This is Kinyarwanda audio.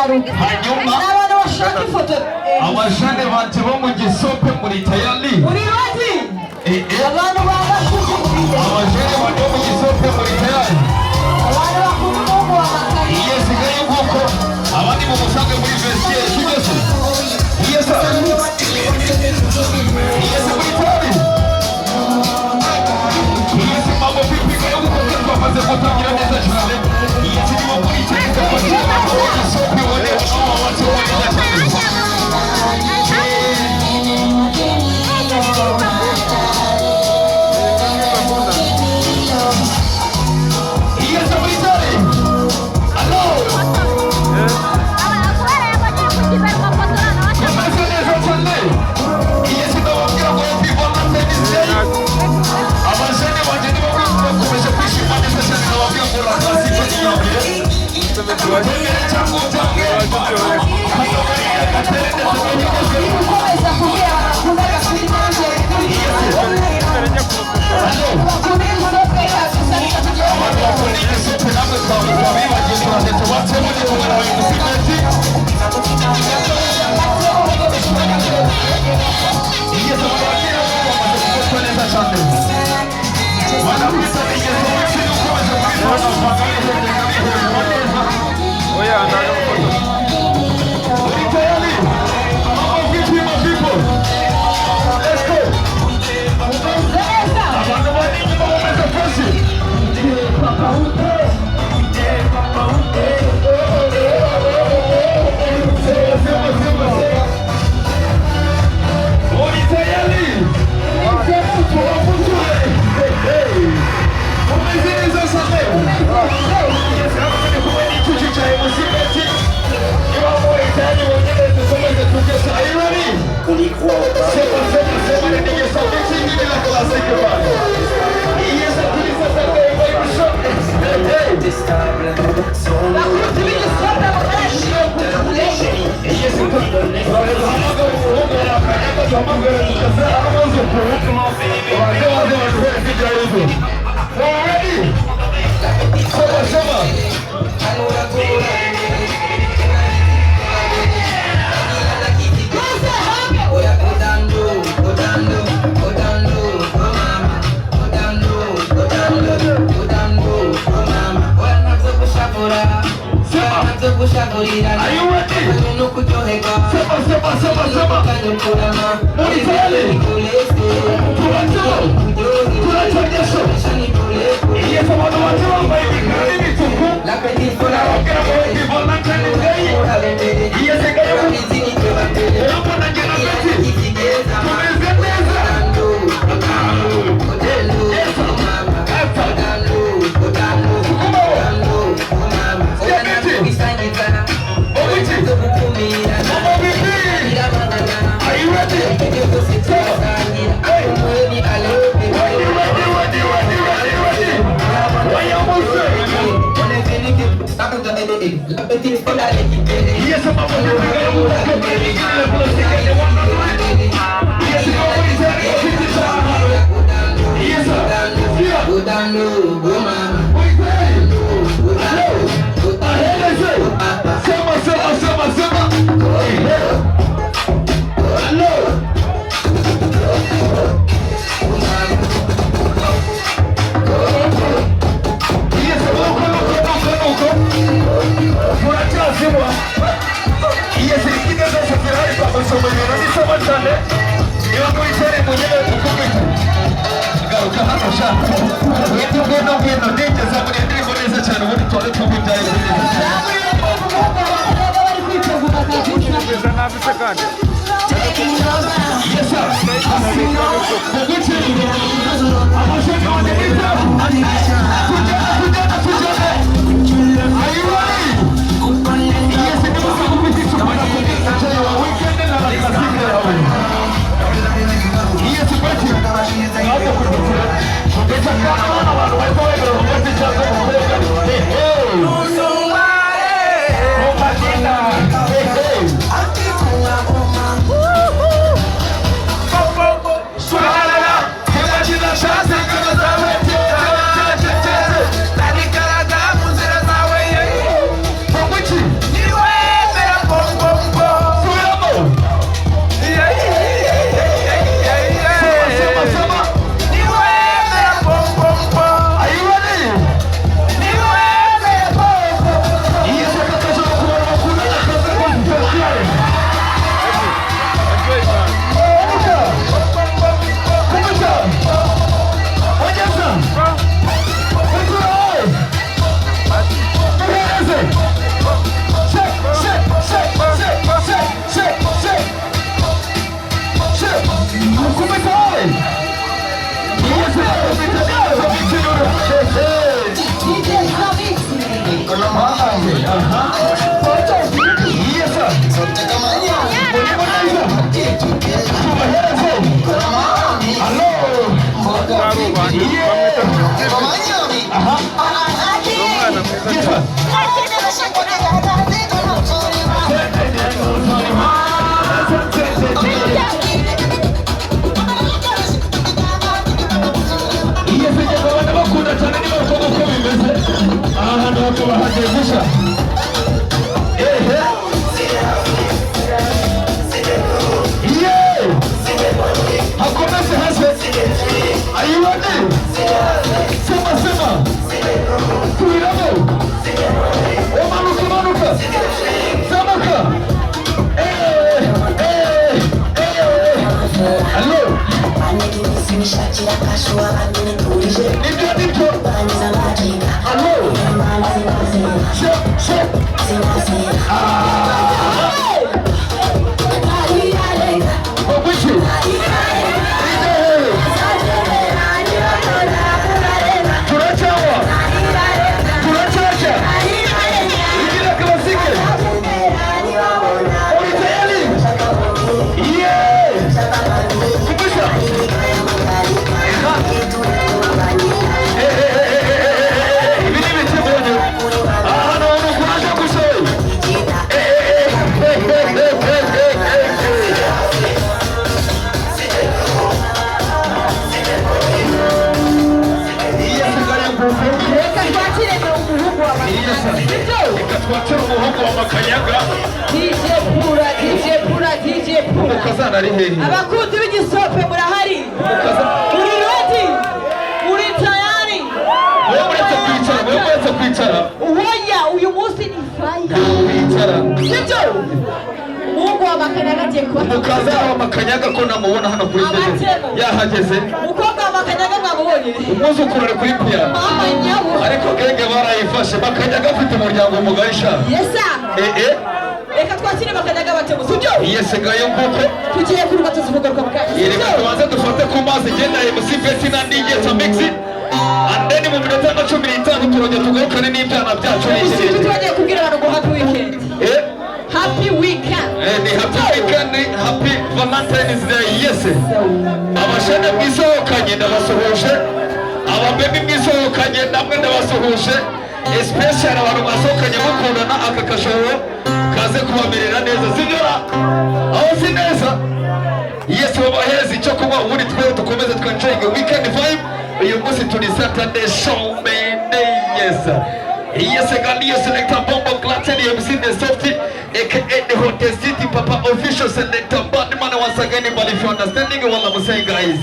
hanyuma abashane banje bo mu Gisope muri tayali abantu babashyigikiye abashane banje bo mu Gisope muri tayali abantu bakunda Mungu wa makari yesigaye kuko abandi mu musange muri vestiaire kigeze yesa muri tayali yesi mambo pipi kwa yuko kwa maze kutangira neza cyane yesi ni muri tayali kwa Gisope wale watu Suara, abakunzi b'igisope murahari uri ready uri tayari wewe kwicara uwoya uyu munsi ni fire kwicara sibyo Mungu wa Makanyaga agiye kuba mukaza wa Makanyaga ko namubona hano kuri stage yahageze umukobwa wa Makanyaga mwabonye umwuzukuru ari kuri piano mama nyabo ariko genge barayifashe Makanyaga afite umuryango mugahisha yesa reka twakire Makanyaga batemu sibyo yesigaye nguko tugiye kuruka tuzivuga ko bakaje reka tubanze dufate ku mazi genda MC Festi na DJ Mix and then mu minota 15 turongera tugarukane n'ibyana byacu n'iki tugiye kubwira abantu ngo happy weekend happy weekend ni happy weekend happy Valentine's Day yes abashana mwisohokanye ndabasuhuje ababebi mwisohokanye namwe ndabasuhuje especially abantu basohokanye mukundana aka kashoro kaze kubamerera neza sibyo aho si neza yes babaheza icyo kuba ubundi twe dukomeze twenjoying weekend vibe uyu munsi turi Saturday show man yes Gandio selector Bombo Clatten MC The Softy aka the Hotel City Papa official selector Badman once again but if you understanding what I'm saying guys